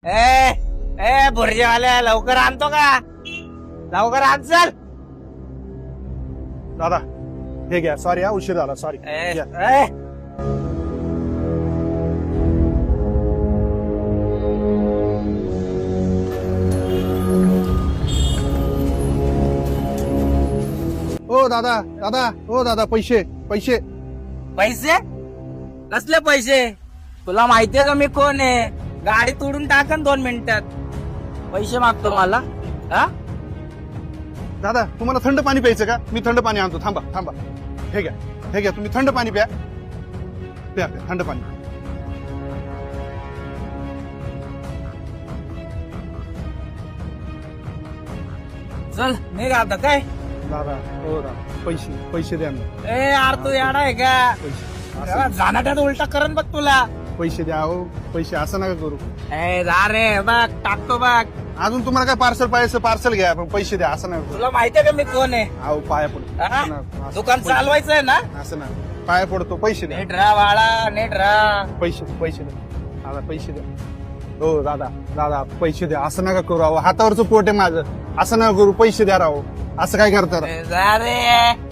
ए ए भुर्जीवाल्या लवकर आणतो का? लवकर आण चल. दादा हे घ्या, सॉरी हा उशीर झाला, सॉरी. ए, ए. ओ दादा दादा, ओ दादा, पैसे पैसे. पैसे कसले पैसे? तुला माहितीये का मी कोण आहे? गाडी तोडून टाकन 2 मिनिटात. पैसे मागतो मला हा? दादा तुम्हाला थंड पाणी प्यायचं का? मी थंड पाणी आणतो, थांबा थांबा. हे घ्या, हे घ्या, तुम्ही थंड पाणी प्या. प्या प्या थंड पाणी. चल निघ आता काय. दादा हो दादा, पैसे पैसे द्या ना. ए यार तू येणार आहे का? पैसे जाण्यात उलटा करण बघ तुला. पैसे द्या हो, पैसे असं नका करू. ए जा रे बघ टाकतो बघ. अजून तुम्हाला काय पार्सल पाहिजे पार्सल घ्या, पण पैसे द्या, असं नका करू. तुला माहितीये का मी कोण आहे? अहो पाया पडतो. हा? असं नका, असं दुकान पैसे- चालवायचंय ना? असं ना, पाया पडतो, पैसे द्या. नीट राहा बाळा, नीट राहा. पैसे पैसे द्या दादा, पैसे द्या. हो दादा दादा, पैसे द्या, असं नका करू. अहो हातावरचं पोट आहे माझं, असं नका करू. पैसे द्या राहो, असं काय करता राव? ए, जा रे.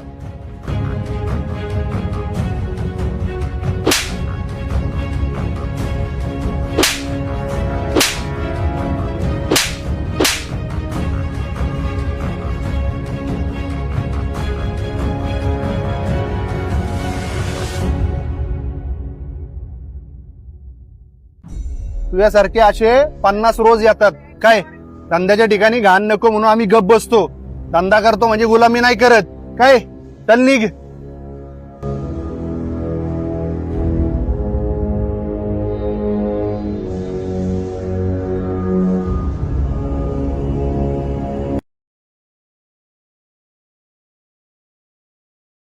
तुझ्यासारखे असे 50 रोज येतात. काय धंद्याच्या ठिकाणी घाण नको म्हणून आम्ही गप बसतो. धंदा करतो म्हणजे गुलामी नाही करत. काय चल निघ.